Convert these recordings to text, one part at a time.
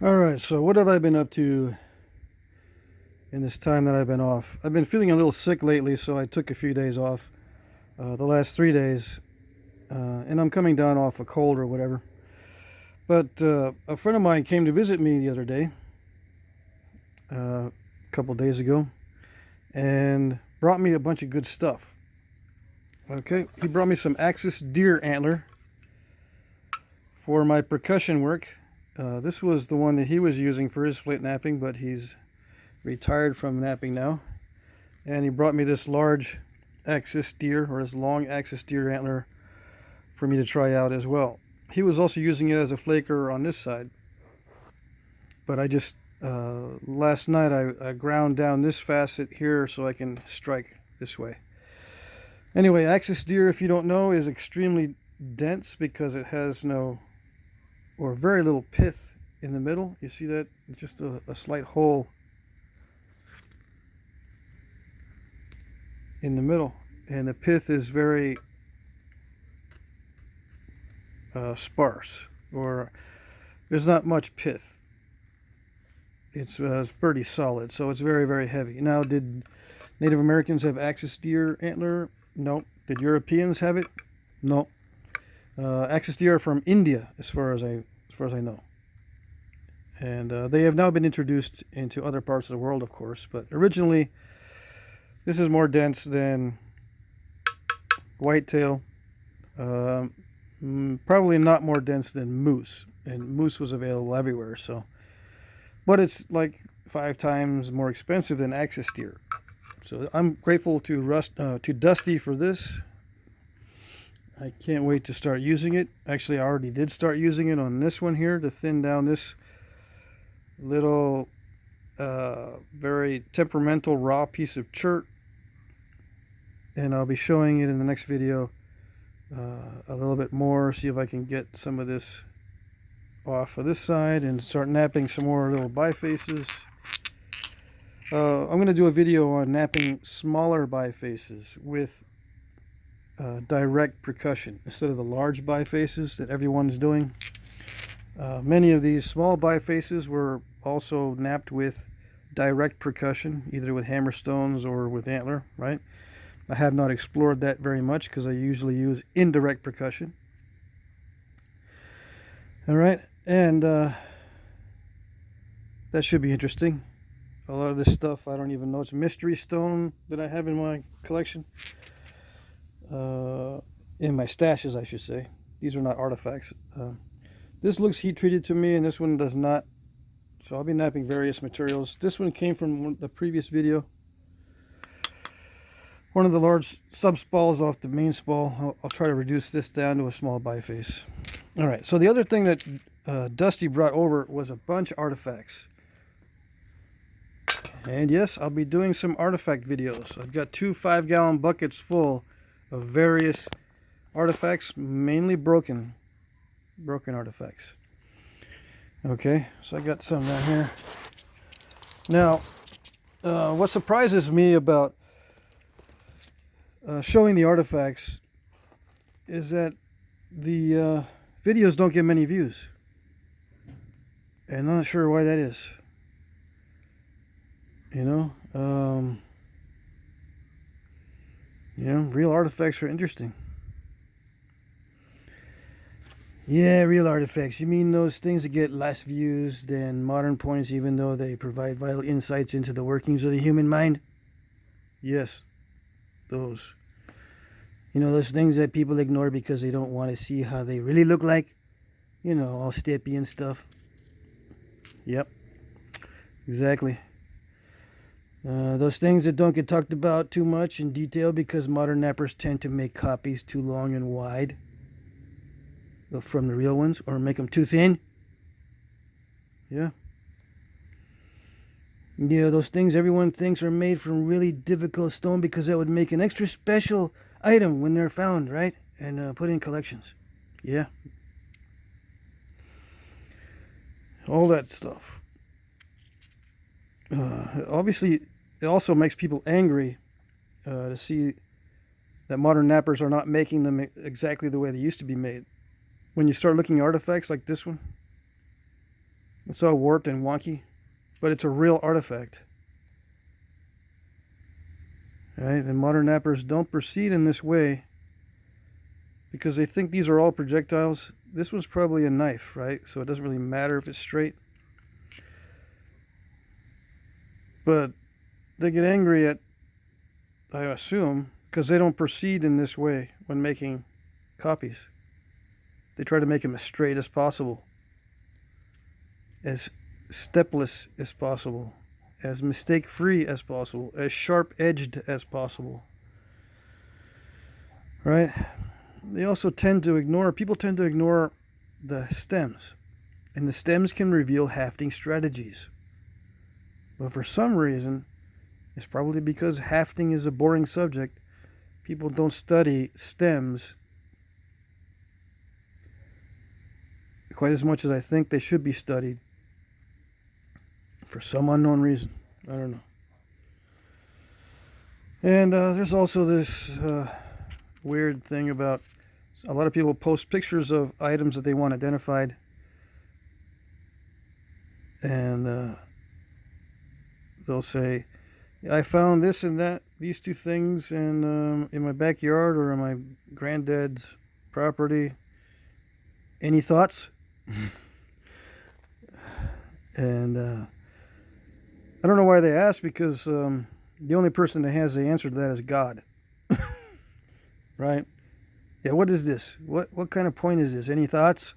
All right, so what have I been up to in this time that I've been off? I've been feeling a little sick lately, so I took a few days off, the last 3 days, and I'm coming down off a cold or whatever. But a friend of mine came to visit me the other day, a couple days ago, and brought me a bunch of good stuff. Okay, he brought me some Axis deer antler for my percussion work. This was the one that he was using for his flint napping, but he's retired from napping now. And he brought me this large axis deer, or this long axis deer antler, for me to try out as well. He was also using it as a flaker on this side, but I just last night I ground down this facet here so I can strike this way. Anyway, axis deer, if you don't know, is extremely dense because it has no or very little pith in the middle. You see that? It's just a slight hole in the middle, and the pith is very sparse, or there's not much pith. It's pretty solid, so it's very, very heavy. Now, did Native Americans have axis deer antler? No. Did Europeans have it? No. Axis deer are from India, as far as I know, and they have now been introduced into other parts of the world, of course. But originally, this is more dense than whitetail. Uh, Probably not more dense than moose, and moose was available everywhere. So, but it's like 5 times more expensive than axis deer. So I'm grateful to Dusty for this. I can't wait to start using it. Actually, I already did start using it on this one here to thin down this little, very temperamental raw piece of chert, and I'll be showing it in the next video a little bit more. See if I can get some of this off of this side and start napping some more little bifaces. I'm going to do a video on napping smaller bifaces with direct percussion instead of the large bifaces that everyone's doing. Many of these small bifaces were also napped with direct percussion, either with hammerstones or with antler, right? I have not explored that very much because I usually use indirect percussion. All right, and that should be interesting. A lot of this stuff I don't even know. It's mystery stone that I have in my collection, in my stashes, I should say. These are not artifacts. This looks heat treated to me, and this one does not. So I'll be napping various materials. This one came from the previous video. One of the large subspalls off the main spall. I'll try to reduce this down to a small biface. All right, so the other thing that Dusty brought over was a bunch of artifacts. And yes, I'll be doing some artifact videos. I've got 2 5-gallon buckets full of various artifacts, mainly broken artifacts. Okay, so I got some down here. Now, what surprises me about showing the artifacts is that the videos don't get many views, and I'm not sure why that is. Real artifacts are interesting. Yeah, real artifacts. You mean those things that get less views than modern points, even though they provide vital insights into the workings of the human mind? Yes, those. Those things that people ignore because they don't want to see how they really look like. All steppy and stuff. Yep, exactly. Those things that don't get talked about too much in detail because modern nappers tend to make copies too long and wide from the real ones, or make them too thin. Yeah. Yeah, those things everyone thinks are made from really difficult stone because that would make an extra special item when they're found, right? And put in collections. Yeah. All that stuff. Obviously, it also makes people angry to see that modern nappers are not making them exactly the way they used to be made. When you start looking at artifacts like this one, It's all warped and wonky, but it's a real artifact. Right? And modern knappers don't proceed in this way because they think these are all projectiles. This was probably a knife, right? So it doesn't really matter if it's straight. But they get angry at, I assume, because they don't proceed in this way when making copies. They try to make them as straight as possible, as stepless as possible, as mistake-free as possible, as sharp-edged as possible. Right? They also people tend to ignore the stems. And the stems can reveal hafting strategies. But for some reason, it's probably because hafting is a boring subject, people don't study stems quite as much as I think they should be studied. For some unknown reason. I don't know. And there's also this weird thing about a lot of people post pictures of items that they want identified. And they'll say, I found this and that, these two things in my backyard or in my granddad's property. Any thoughts? And I don't know why they ask, because the only person that has the answer to that is God. Right? Yeah, what is this? What kind of point is this? Any thoughts?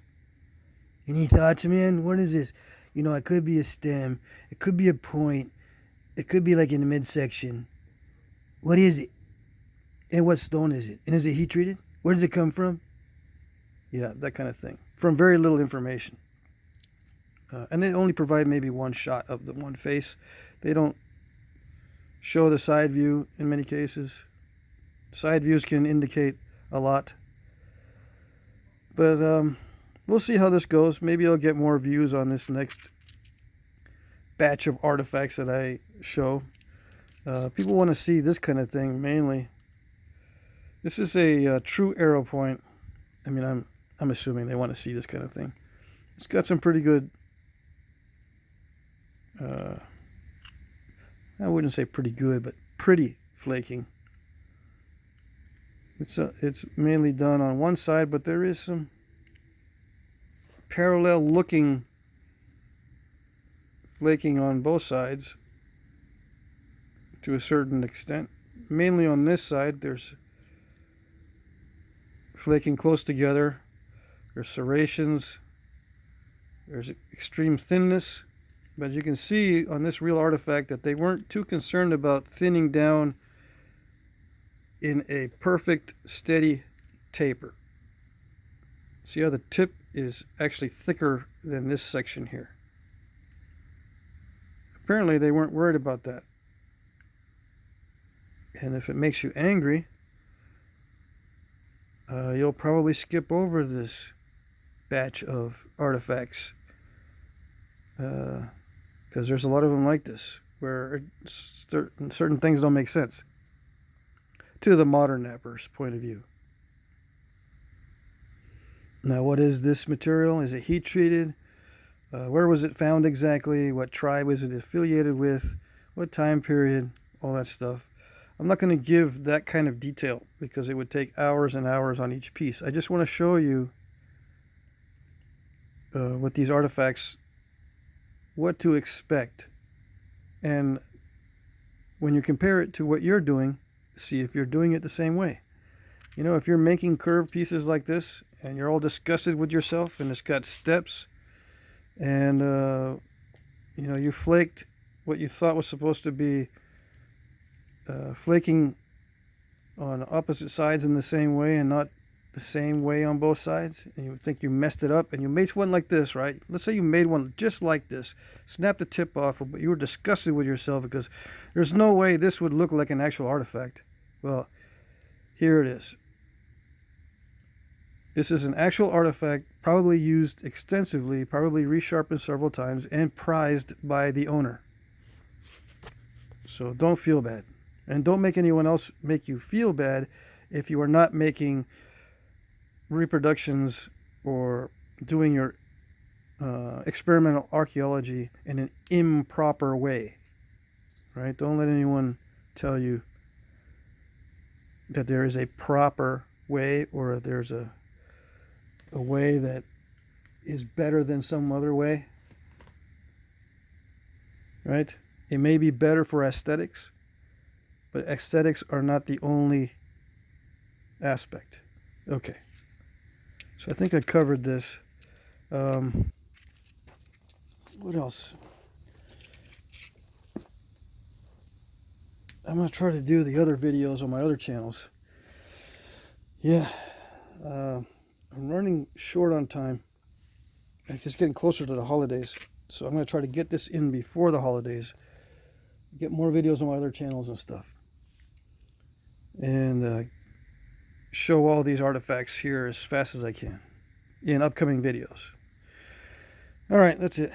Any thoughts, man? What is this? You know, it could be a stem. It could be a point. It could be like in the midsection. What is it? And what stone is it? And is it heat treated? Where does it come from? Yeah, that kind of thing. From very little information. And they only provide maybe one shot of the one face. They don't show the side view in many cases. Side views can indicate a lot. But we'll see how this goes. Maybe I'll get more views on this next batch of artifacts that I show. People want to see this kind of thing mainly. This is a true arrow point. I mean, I'm assuming they want to see this kind of thing. It's got some pretty good. I wouldn't say pretty good, but pretty flaking. It's mainly done on one side, but there is some parallel looking flaking on both sides to a certain extent. Mainly on this side, there's flaking close together. There's serrations. There's extreme thinness. But you can see on this real artifact that they weren't too concerned about thinning down in a perfect, steady taper. See how the tip is actually thicker than this section here. Apparently they weren't worried about that. And if it makes you angry, you'll probably skip over this batch of artifacts. Because there's a lot of them like this, where certain things don't make sense to the modern knapper's point of view. Now, what is this material? Is it heat treated? Where was it found exactly? What tribe was it affiliated with? What time period? All that stuff. I'm not going to give that kind of detail because it would take hours and hours on each piece. I just want to show you with these artifacts what to expect. And when you compare it to what you're doing, see if you're doing it the same way. You know, if you're making curved pieces like this and you're all disgusted with yourself and it's got steps and, you know, you flaked what you thought was supposed to be flaking on opposite sides in the same way and not the same way on both sides, and you think you messed it up and you made one like this, right? Let's say you made one just like this, snapped the tip off, but you were disgusted with yourself because there's no way this would look like an actual artifact. Well, here it is. This is an actual artifact, probably used extensively, probably resharpened several times, and prized by the owner. So don't feel bad. And don't make anyone else make you feel bad if you are not making reproductions or doing your experimental archaeology in an improper way, right? Don't let anyone tell you that there is a proper way, or there's a way that is better than some other way, right? It may be better for aesthetics, but aesthetics are not the only aspect. Okay, so I think I covered this. What else? I'm going to try to do the other videos on my other channels. Yeah, I'm running short on time. It's just getting closer to the holidays. So I'm going to try to get this in before the holidays. Get more videos on my other channels and stuff. And show all these artifacts here as fast as I can in upcoming videos. All right, that's it.